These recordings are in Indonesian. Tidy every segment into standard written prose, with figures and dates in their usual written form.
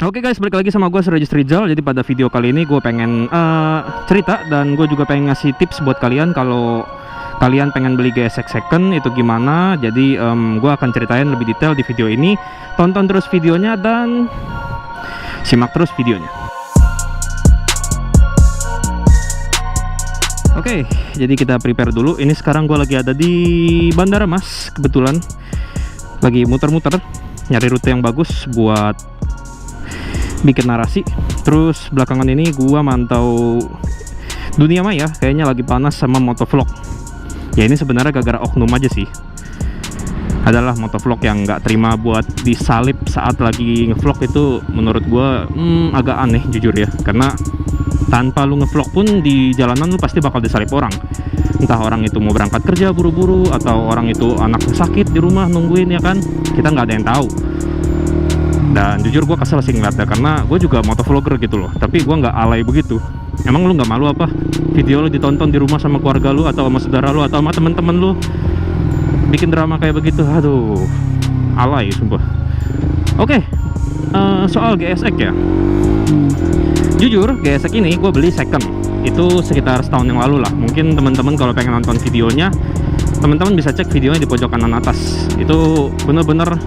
Oke guys, balik lagi sama gue Surajis Rizal. Jadi pada video kali ini gue pengen cerita dan gue juga pengen ngasih tips buat kalian kalau kalian pengen beli GSX second itu gimana. Jadi gue akan ceritain lebih detail di video ini. Tonton terus videonya dan simak terus videonya. Oke, jadi kita prepare dulu. Ini sekarang gue lagi ada di Bandara Mas. Kebetulan lagi muter-muter nyari rute yang bagus buat bikin narasi. Terus belakangan ini gua mantau dunia maya, kayaknya lagi panas sama motovlog. Ya ini sebenarnya gara-gara oknum aja sih. Adalah motovlog yang nggak terima buat disalip saat lagi ngevlog. Itu menurut gua agak aneh jujur ya. Karena tanpa lu ngevlog pun di jalanan lu pasti bakal disalip orang. Entah orang itu mau berangkat kerja buru-buru, atau orang itu anaknya sakit di rumah nungguin, ya kan. Kita nggak ada yang tahu. Dan jujur gue kesel sih ngeliatnya, karena gue juga motovlogger gitu loh. Tapi gue nggak alay begitu. Emang lu nggak malu apa video lu ditonton di rumah sama keluarga lu, atau sama saudara lu, atau sama temen-temen lu, bikin drama kayak begitu? Aduh, alay sumpah. Oke, soal GSX ya. Jujur GSX ini gue beli second itu sekitar setahun yang lalu lah. Mungkin teman-teman kalau pengen nonton videonya, teman-teman bisa cek videonya di pojok kanan atas. Itu bener-bener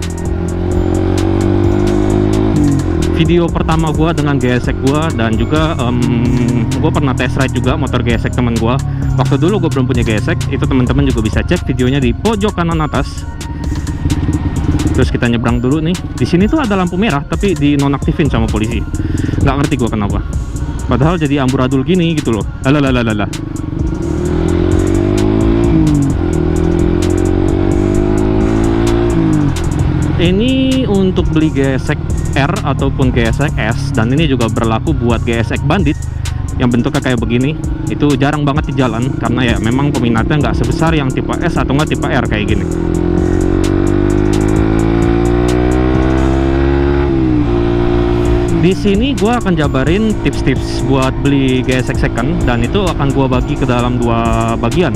video pertama gua dengan GSX gua, dan juga gua pernah test ride juga motor GSX temen gua. Waktu dulu gua belum punya GSX, itu teman-teman juga bisa cek videonya di pojok kanan atas. Terus kita nyebrang dulu nih. Di sini tuh ada lampu merah tapi dinonaktifin sama polisi. Nggak ngerti gua kenapa. Padahal jadi amburadul gini gitu loh. Lalalala. Ini untuk beli GSX R ataupun GSX S, dan ini juga berlaku buat GSX Bandit yang bentuknya kayak begini. Itu jarang banget di jalan karena ya memang peminatnya nggak sebesar yang tipe S atau nggak tipe R kayak gini. Di sini gue akan jabarin tips-tips buat beli GSX second, dan itu akan gue bagi ke dalam dua bagian,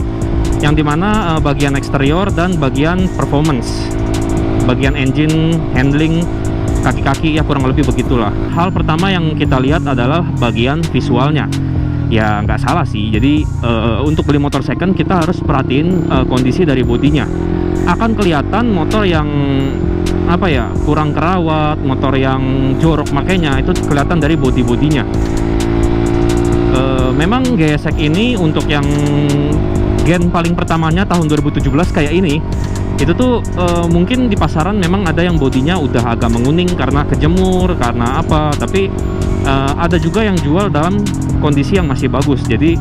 yang dimana bagian eksterior dan bagian performance. Bagian engine, handling, kaki-kaki, ya kurang lebih begitulah. Hal pertama yang kita lihat adalah bagian visualnya. Ya nggak salah sih. Jadi untuk beli motor second kita harus perhatiin kondisi dari bodinya. Akan kelihatan motor yang apa ya, kurang kerawat, motor yang jorok, makanya itu kelihatan dari bodi-bodinya. Memang GSX ini untuk yang gen paling pertamanya tahun 2017 kayak ini, itu tuh mungkin di pasaran memang ada yang bodinya udah agak menguning karena kejemur, karena apa, tapi ada juga yang jual dalam kondisi yang masih bagus. Jadi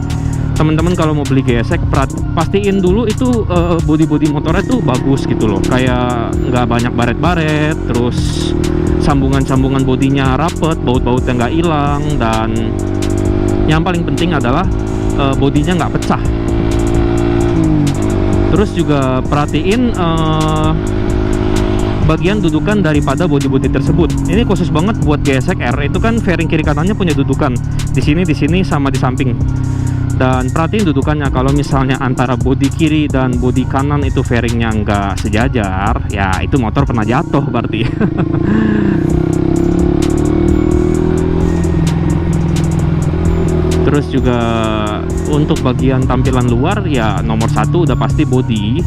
teman-teman kalau mau beli GSX, pastiin dulu itu bodi-bodi motornya tuh bagus gitu loh, kayak nggak banyak baret-baret, terus sambungan-sambungan bodinya rapet, baut-bautnya nggak hilang, dan yang paling penting adalah bodinya nggak pecah. Terus juga perhatiin bagian dudukan daripada bodi-bodi tersebut. Ini khusus banget buat GSX R, itu kan fairing kiri kanannya punya dudukan di sini, sama di samping. Dan perhatiin dudukannya, kalau misalnya antara bodi kiri dan bodi kanan itu fairingnya nggak sejajar, ya itu motor pernah jatuh berarti. Terus juga untuk bagian tampilan luar, ya nomor satu udah pasti bodi.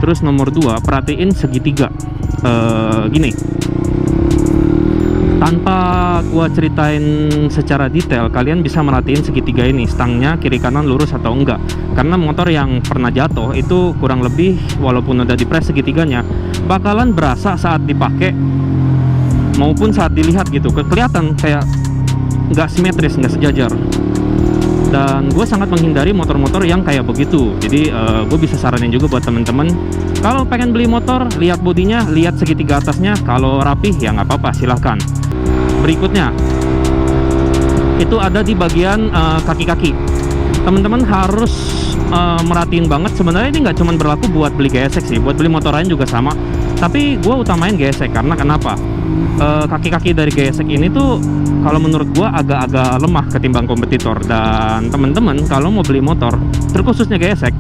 Terus nomor dua, perhatiin segitiga. Gini, tanpa gua ceritain secara detail, kalian bisa merhatiin segitiga ini, stangnya kiri kanan lurus atau enggak. Karena motor yang pernah jatuh itu kurang lebih, walaupun udah dipres segitiganya, bakalan berasa saat dipakai maupun saat dilihat gitu, kelihatan kayak nggak simetris, nggak sejajar. Dan gue sangat menghindari motor-motor yang kayak begitu. Jadi gue bisa saranin juga buat temen-temen, kalau pengen beli motor, lihat bodinya, lihat segitiga atasnya. Kalau rapih ya nggak apa-apa, silahkan. Berikutnya itu ada di bagian kaki-kaki. Teman-teman harus merhatiin banget. Sebenarnya ini nggak cuma berlaku buat beli GSX sih, buat beli motor lain juga sama. Tapi gue utamain GSX karena kenapa? Kaki-kaki dari GSX ini tuh kalau menurut gua agak-agak lemah ketimbang kompetitor. Dan temen-temen kalau mau beli motor, terkhususnya GSX,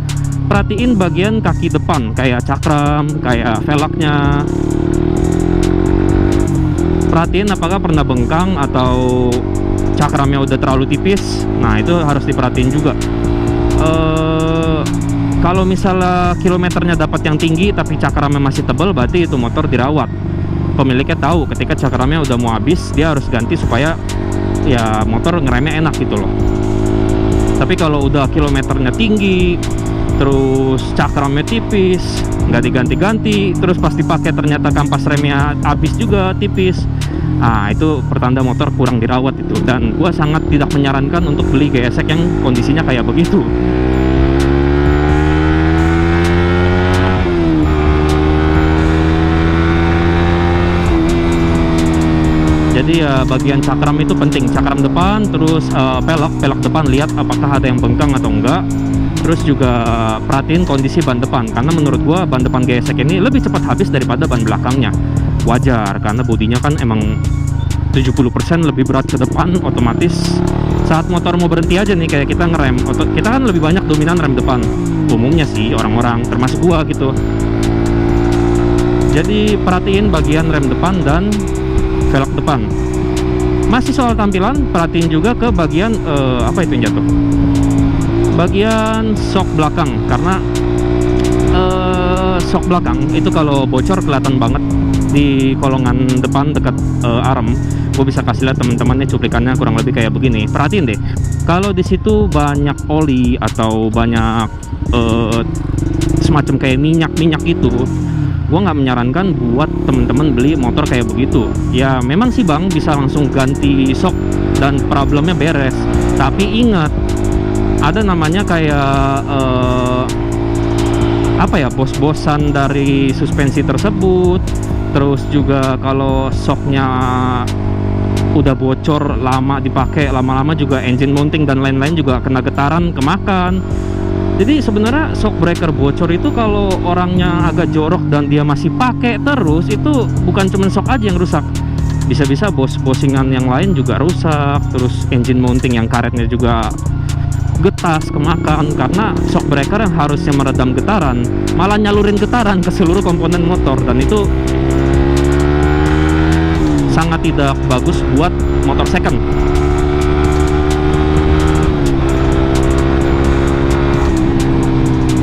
perhatiin bagian kaki depan, kayak cakram, kayak velgnya. perhatiin apakah pernah bengkang atau cakramnya udah terlalu tipis. Nah itu harus diperhatiin juga. Kalau misalnya kilometernya dapat yang tinggi tapi cakramnya masih tebal, berarti itu motor dirawat. Pemiliknya tahu ketika cakramnya udah mau habis, dia harus ganti supaya ya motor ngeremnya enak gitu loh. Tapi kalau udah kilometernya tinggi, terus cakramnya tipis, nggak diganti-ganti, terus pas dipakai ternyata kampas remnya habis juga tipis, nah itu pertanda motor kurang dirawat itu. Dan gua sangat tidak menyarankan untuk beli GSX yang kondisinya kayak begitu. Jadi ya bagian cakram itu penting, cakram depan, terus pelek depan lihat apakah ada yang bengkang atau enggak. Terus juga perhatiin kondisi ban depan, karena menurut gua ban depan GSX ini lebih cepat habis daripada ban belakangnya. Wajar, karena bodinya kan emang 70% lebih berat ke depan, otomatis saat motor mau berhenti aja nih, kayak kita ngerem, kita kan lebih banyak dominan rem depan. Umumnya sih orang-orang, termasuk gua gitu. Jadi perhatiin bagian rem depan dan velg depan. Masih soal tampilan, perhatiin juga ke bagian apa itu yang jatuh, bagian shock belakang, karena shock belakang itu kalau bocor kelihatan banget di kolongan depan dekat arm. Gue bisa kasih lihat teman-teman, cuplikannya kurang lebih kayak begini. Perhatiin deh, kalau di situ banyak oli atau banyak semacam kayak minyak itu, gue nggak menyarankan buat temen-temen beli motor kayak begitu. Ya memang sih bang, bisa langsung ganti shock dan problemnya beres, tapi ingat ada namanya kayak apa ya, bos-bosan dari suspensi tersebut. Terus juga kalau shocknya udah bocor, lama dipakai, lama-lama juga engine mounting dan lain-lain juga kena getaran, kemakan. Jadi sebenarnya shock breaker bocor itu kalau orangnya agak jorok dan dia masih pakai terus, itu bukan cuma shock aja yang rusak, bisa-bisa bosingan yang lain juga rusak. Terus engine mounting yang karetnya juga getas, kemakan, karena shock breaker yang harusnya meredam getaran malah nyalurin getaran ke seluruh komponen motor, dan itu sangat tidak bagus buat motor second.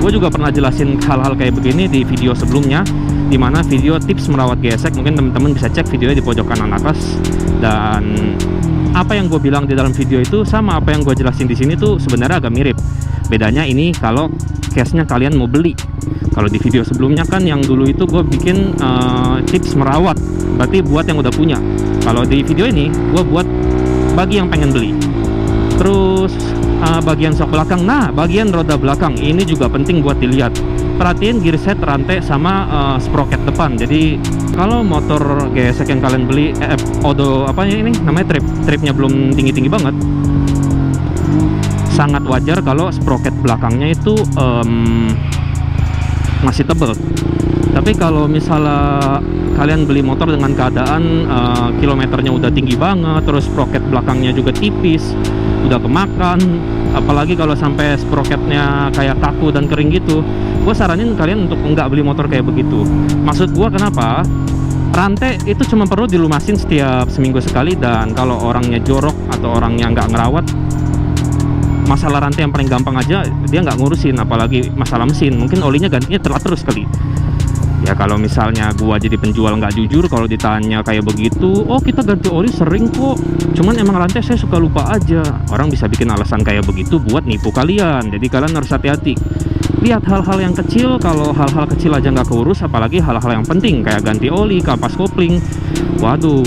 Gue juga pernah jelasin hal-hal kayak begini di video sebelumnya, dimana video tips merawat GSX. Mungkin teman-teman bisa cek videonya di pojok kanan atas. Dan apa yang gue bilang di dalam video itu sama apa yang gue jelasin di sini tuh sebenarnya agak mirip. Bedanya ini kalau case-nya kalian mau beli. Kalau di video sebelumnya kan yang dulu itu gue bikin tips merawat, berarti buat yang udah punya. Kalau di video ini gue buat bagi yang pengen beli. Terus bagian shock belakang, nah bagian roda belakang ini juga penting buat dilihat. Perhatiin gear set, rantai, sama sprocket depan. Jadi kalau motor GSX yang kalian beli odo apa ini namanya, tripnya belum tinggi-tinggi banget, sangat wajar kalau sprocket belakangnya itu masih tebal. Tapi kalau misalnya kalian beli motor dengan keadaan kilometernya udah tinggi banget, terus sprocket belakangnya juga tipis, udah kemakan, apalagi kalau sampai sprocketnya kayak kaku dan kering gitu, gue saranin kalian untuk nggak beli motor kayak begitu. Maksud gue kenapa? Rantai itu cuma perlu dilumasin setiap seminggu sekali, dan kalau orangnya jorok atau orangnya nggak ngerawat, masalah rantai yang paling gampang aja dia nggak ngurusin, apalagi masalah mesin. Mungkin olinya gantinya telat terus kali. Ya kalau misalnya gua jadi penjual nggak jujur, kalau ditanya kayak begitu, oh kita ganti oli sering kok, cuman emang rantai saya suka lupa aja. Orang bisa bikin alasan kayak begitu buat nipu kalian. Jadi kalian harus hati-hati. Lihat hal-hal yang kecil. Kalau hal-hal kecil aja nggak keurus, apalagi hal-hal yang penting kayak ganti oli, kampas kopling, waduh,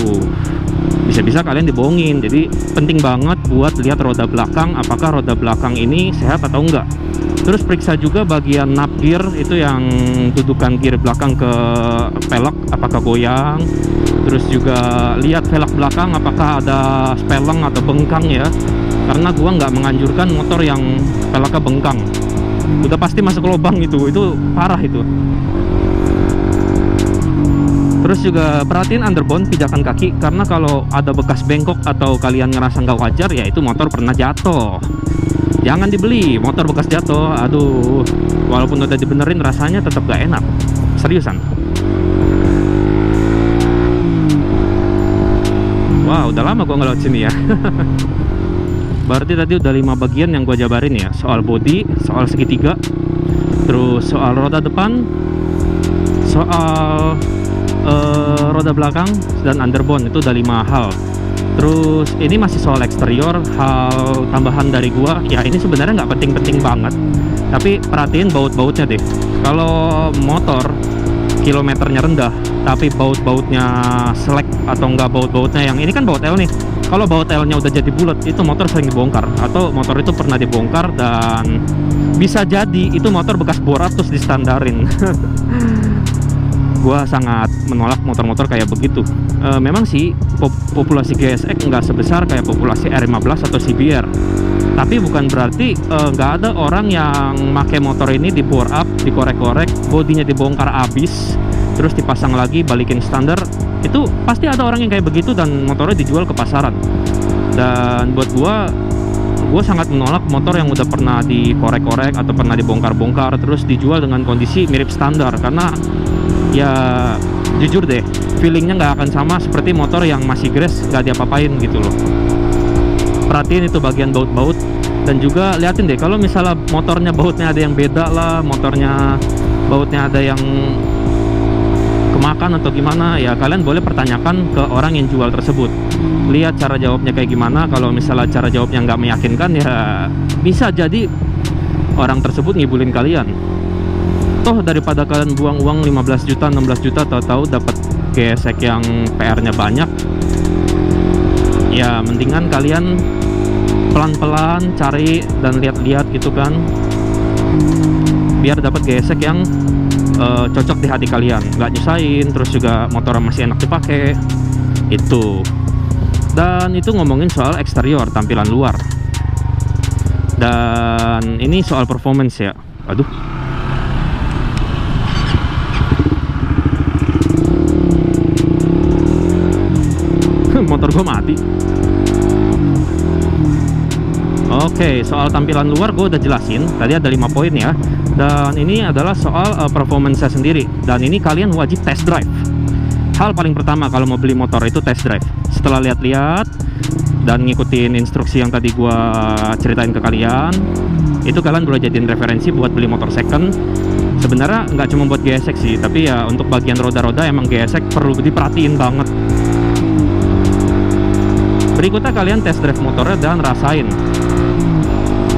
bisa-bisa kalian dibohongin. Jadi penting banget buat lihat roda belakang, apakah roda belakang ini sehat atau enggak. Terus periksa juga bagian nut gear, itu yang dudukan gear belakang ke pelek, apakah goyang. Terus juga lihat velg belakang apakah ada speleng atau bengkang ya, karena gua nggak menganjurkan motor yang peleknya bengkang, udah pasti masuk lubang itu parah itu. Terus juga perhatiin underbone, pijakan kaki, karena kalau ada bekas bengkok atau kalian ngerasa nggak wajar, ya itu motor pernah jatuh. Jangan dibeli motor bekas jatuh, aduh, walaupun udah dibenerin rasanya tetap gak enak, seriusan. Wah, udah lama gua nggak lewat sini ya. Berarti tadi udah 5 bagian yang gua jabarin ya. Soal body, soal segitiga, terus soal roda depan, soal roda belakang, dan underbone. Itu udah 5 hal. Terus ini masih soal eksterior. Hal tambahan dari gua, ya ini sebenarnya nggak penting-penting banget, tapi perhatiin baut-bautnya deh. Kalau motor kilometernya rendah tapi baut-bautnya selek atau enggak, baut-bautnya yang ini kan baut L nih, kalau baut L-nya udah jadi bulat, itu motor sering dibongkar, atau motor itu pernah dibongkar dan bisa jadi itu motor bekas bor terus distandarin. Gua sangat menolak motor-motor kayak begitu. Memang sih populasi GSX nggak sebesar kayak populasi R15 atau CBR, tapi bukan berarti nggak ada orang yang make motor ini di bore up, dikorek-korek, bodinya dibongkar abis, terus dipasang lagi, balikin standar. Itu pasti ada orang yang kayak begitu dan motornya dijual ke pasaran. Dan buat gue sangat menolak motor yang udah pernah dikorek-korek atau pernah dibongkar-bongkar terus dijual dengan kondisi mirip standar, karena ya jujur deh, feelingnya nggak akan sama seperti motor yang masih gres, nggak diapa-apain gitu loh. Perhatiin itu bagian baut-baut, dan juga liatin deh kalau misalnya motornya bautnya ada yang beda lah, motornya bautnya ada yang kemakan atau gimana, ya kalian boleh pertanyakan ke orang yang jual tersebut. Lihat cara jawabnya kayak gimana. Kalau misalnya cara jawabnya nggak meyakinkan, ya bisa jadi orang tersebut ngibulin kalian. Toh daripada kalian buang uang 15 juta 16 juta tahu-tahu dapat GSX yang PR-nya banyak, ya mendingan kalian pelan-pelan cari dan lihat-lihat gitu kan, biar dapat GSX yang cocok di hati kalian, nggak nyusahin, terus juga motornya masih enak dipakai itu. Dan itu ngomongin soal eksterior, tampilan luar. Dan ini soal performance ya. Aduh, motor gua mati. Oke, soal tampilan luar gue udah jelasin. Tadi ada 5 poin ya. Dan ini adalah soal performance sendiri. Dan ini kalian wajib test drive. Hal paling pertama kalau mau beli motor itu test drive. Setelah lihat-lihat dan ngikutin instruksi yang tadi gue ceritain ke kalian, itu kalian boleh jadiin referensi buat beli motor second. Sebenarnya nggak cuma buat GSX sih, tapi ya untuk bagian roda-roda emang GSX perlu diperhatiin banget. Berikutnya kalian test drive motornya dan rasain.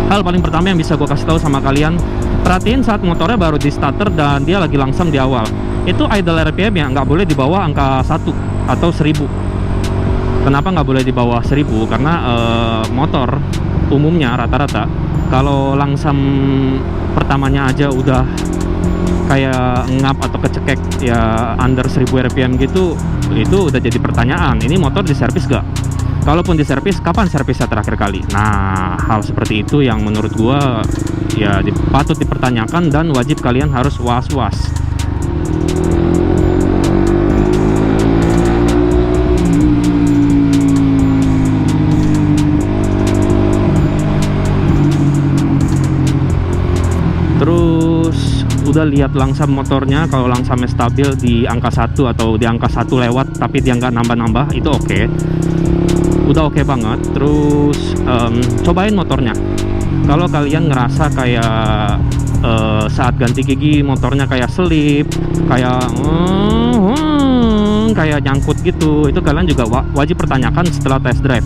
Hal paling pertama yang bisa gue kasih tahu sama kalian, perhatiin saat motornya baru di starter dan dia lagi langsam di awal, itu idle RPM ya nggak boleh di bawah angka 1 atau 1000. Kenapa nggak boleh di bawah 1000? Karena motor umumnya rata-rata kalau langsam pertamanya aja udah kayak ngap atau kecekek ya under 1000 RPM gitu, itu udah jadi pertanyaan, ini motor diservis gak? Kalaupun diservis, kapan servisnya terakhir kali? Nah, hal seperti itu yang menurut gua ya patut dipertanyakan dan wajib kalian harus was-was. Terus udah lihat langsam motornya, kalau langsamnya stabil di angka 1 atau di angka 1 lewat tapi dia nggak nambah-nambah, itu oke. Udah oke banget. Terus cobain motornya. Kalau kalian ngerasa kayak saat ganti gigi motornya kayak selip, kayak kayak nyangkut gitu, itu kalian juga wajib pertanyakan setelah test drive.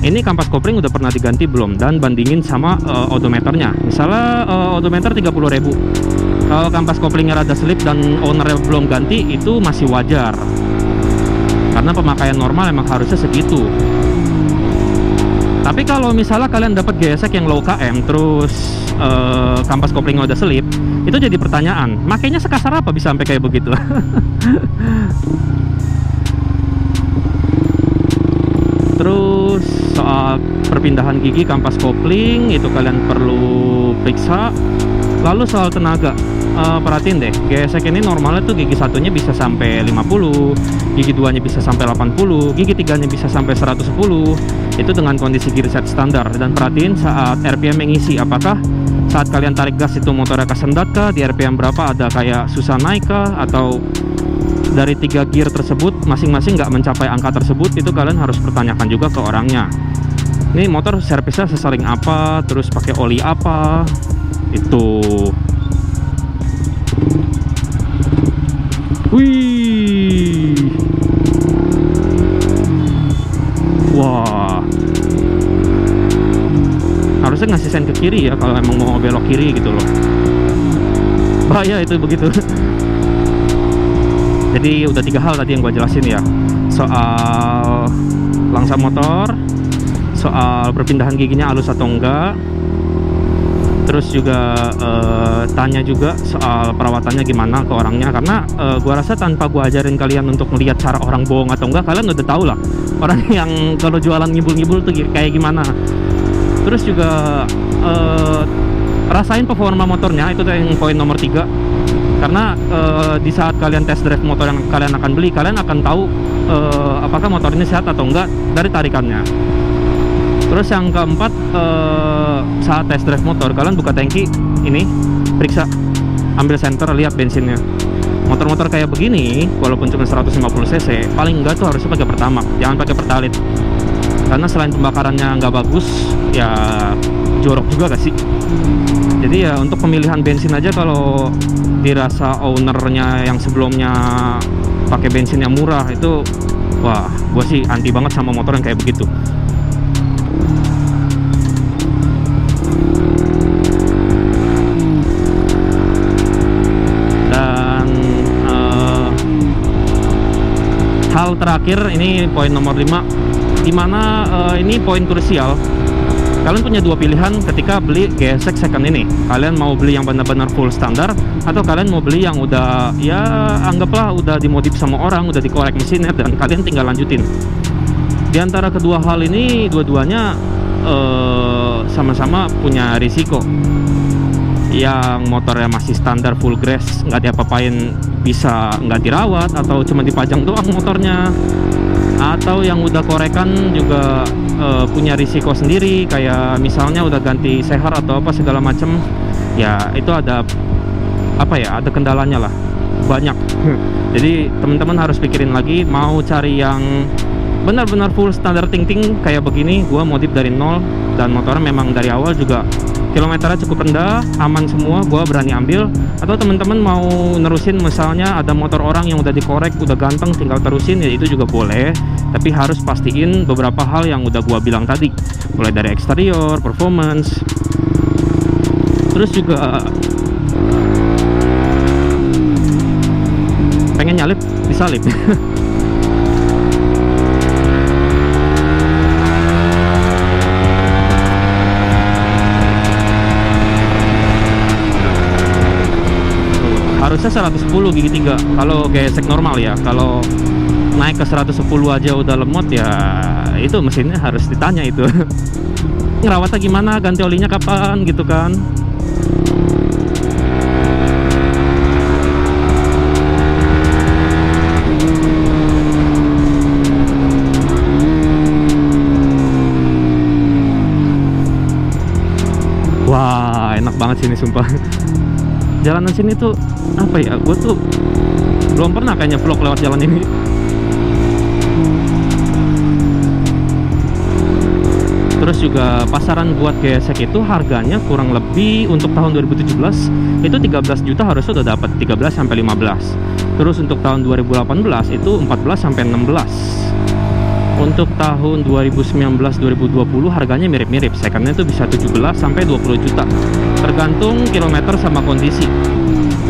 Ini kampas kopling udah pernah diganti belum, dan bandingin sama odometernya. Misalnya odometer 30.000, kalau kampas koplingnya rada selip dan ownernya belum ganti, itu masih wajar karena pemakaian normal emang harusnya segitu. Tapi kalau misalnya kalian dapat GSX yang low KM terus kampas koplingnya udah selip, itu jadi pertanyaan, makanya sekasar apa bisa sampai kayak begitu? Terus soal perpindahan gigi kampas kopling itu kalian perlu periksa. Lalu soal tenaga, perhatiin deh, GSX ini normalnya tuh gigi satunya bisa sampai 50, gigi 2 nya bisa sampai 80, gigi 3 nya bisa sampai 110. Itu dengan kondisi gear set standar. Dan perhatiin saat RPM mengisi, apakah saat kalian tarik gas itu motornya kesendat kah, di RPM berapa, ada kayak susah naik kah, atau dari 3 gear tersebut masing-masing nggak mencapai angka tersebut, itu kalian harus pertanyakan juga ke orangnya. Ini motor servisnya sesering apa, terus pakai oli apa, itu. Wih, wah, harusnya ngasih sen ke kiri ya kalau emang mau belok kiri gitu loh. Bahaya itu begitu. Jadi udah 3 hal tadi yang gue jelasin ya, soal langsa motor, soal perpindahan giginya halus atau enggak, terus juga tanya juga soal perawatannya gimana ke orangnya. Karena gua rasa tanpa gua ajarin kalian untuk melihat cara orang bohong atau enggak, kalian udah tahu lah orang yang kalau jualan ngibul-ngibul tuh kayak gimana. Terus juga rasain performa motornya, itu yang poin nomor 3. Karena di saat kalian test drive motor yang kalian akan beli, kalian akan tahu apakah motor ini sehat atau enggak dari tarikannya. Terus yang keempat, saat test drive motor, kalian buka tangki ini, periksa, ambil senter, lihat bensinnya. Motor-motor kayak begini, walaupun cuma 150 cc, paling enggak tuh harusnya pakai Pertamax, jangan pakai Pertalite. Karena selain pembakarannya nggak bagus, ya jorok juga gak sih? Jadi ya untuk pemilihan bensin aja, kalau dirasa ownernya yang sebelumnya pakai bensin yang murah, itu wah, gue sih anti banget sama motor yang kayak begitu. Hal terakhir, ini poin nomor 5, dimana ini poin krusial. Kalian punya 2 pilihan ketika beli GSX second ini. Kalian mau beli yang benar-benar full standar, atau kalian mau beli yang udah, ya anggaplah udah dimodif sama orang, udah dikorek mesinnya, dan kalian tinggal lanjutin. Di antara kedua hal ini, dua-duanya sama-sama punya risiko. Yang motornya masih standar full grass, nggak diapa-apain, bisa nggak dirawat atau cuma dipajang doang motornya, atau yang udah korekan juga punya risiko sendiri, kayak misalnya udah ganti sehar atau apa segala macem, ya itu ada apa ya, ada kendalanya lah, banyak. Jadi teman-teman harus pikirin lagi, mau cari yang benar-benar full standar ting-ting kayak begini, gua modif dari nol, dan motornya memang dari awal juga kilometernya cukup rendah, aman semua, gua berani ambil. Atau teman-teman mau nerusin, misalnya ada motor orang yang udah dikorek, udah ganteng, tinggal terusin, ya itu juga boleh. Tapi harus pastiin beberapa hal yang udah gua bilang tadi, mulai dari eksterior, performance, terus juga pengen nyalip, disalip. Harusnya 110 gigi 3 kalau GSX normal ya. Kalau naik ke 110 aja udah lemot, ya itu mesinnya harus ditanya itu. Ngerawatnya gimana, ganti olinya kapan gitu kan. Wah, enak banget sini sumpah. Jalanan sini tuh apa ya, gue tuh belum pernah kayaknya vlog lewat jalan ini. Terus juga pasaran buat GSX itu harganya kurang lebih untuk tahun 2017 itu 13 juta harusnya udah dapat, 13 sampai 15. Terus untuk tahun 2018 itu 14 sampai 16. Untuk tahun 2019-2020 harganya mirip-mirip, secondnya itu bisa 17 sampai 20 juta tergantung kilometer sama kondisi.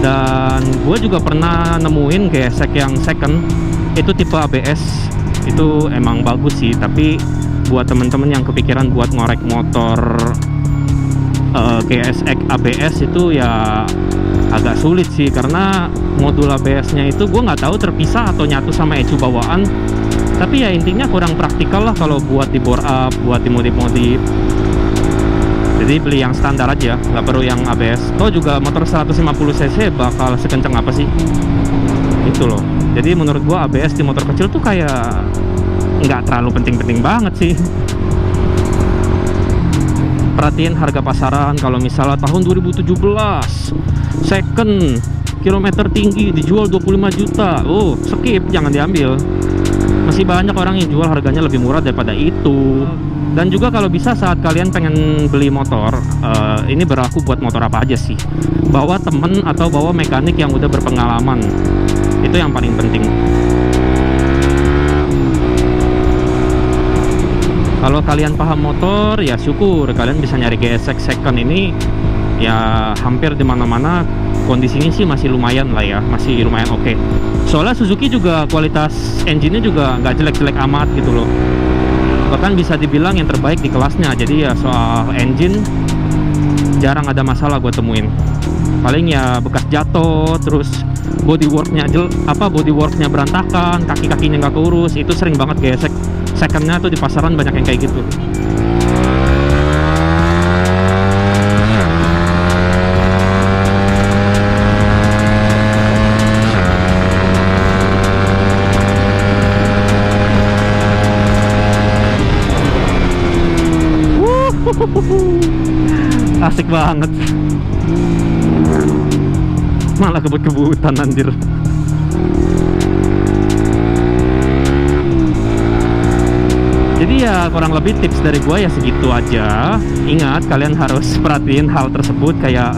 Dan gue juga pernah nemuin GSX yang second itu tipe ABS, itu emang bagus sih. Tapi buat temen-temen yang kepikiran buat ngorek motor GSX ABS itu ya agak sulit sih, karena modul ABS nya itu gue nggak tahu terpisah atau nyatu sama ECU bawaan. Tapi ya intinya kurang praktikal lah kalau buat di bore up, buat dimodif-modif. Jadi beli yang standar aja, nggak perlu yang ABS. Toh juga motor 150 cc bakal sekencang apa sih? Itu loh. Jadi menurut gua ABS di motor kecil tuh kayak nggak terlalu penting-penting banget sih. Perhatiin harga pasaran. Kalau misalnya tahun 2017 second kilometer tinggi, dijual 25 juta. Oh, skip, jangan diambil. Masih banyak orang yang jual harganya lebih murah daripada itu. Dan juga kalau bisa saat kalian pengen beli motor, ini berlaku buat motor apa aja sih, bawa temen atau bawa mekanik yang udah berpengalaman. Itu yang paling penting. Kalau kalian paham motor, ya syukur kalian bisa nyari GSX second ini. Ya hampir di mana-mana kondisinya sih masih lumayan lah ya, masih lumayan oke. Soalnya Suzuki juga kualitas engine-nya juga nggak jelek-jelek amat gitu loh. Bahkan bisa dibilang yang terbaik di kelasnya. Jadi ya soal engine jarang ada masalah gue temuin. Paling ya bekas jatuh, terus bodyworknya bodyworknya berantakan, kaki-kakinya nggak keurus. Itu sering banget GSX secondnya tuh di pasaran, banyak yang kayak gitu. Asik banget. Malah kebut-kebutan anjir. Jadi ya kurang lebih tips dari gua ya segitu aja. Ingat, kalian harus perhatiin hal tersebut, kayak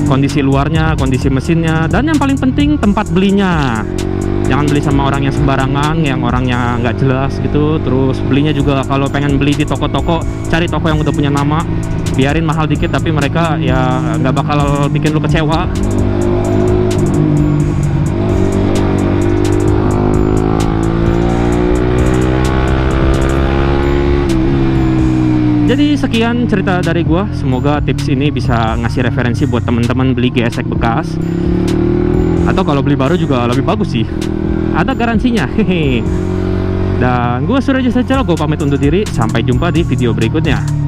kondisi luarnya, kondisi mesinnya, dan yang paling penting tempat belinya. Jangan beli sama orang yang sembarangan, yang orangnya nggak jelas gitu. Terus belinya juga kalau pengen beli di toko-toko, cari toko yang udah punya nama. Biarin mahal dikit, tapi mereka ya nggak bakal bikin lu kecewa. Jadi sekian cerita dari gua. Semoga tips ini bisa ngasih referensi buat teman-teman beli GSX bekas. Atau kalau beli baru juga lebih bagus sih. Ada garansinya. Hehe. Dan gua Surya Jasa Calo, gua pamit undur diri. Sampai jumpa di video berikutnya.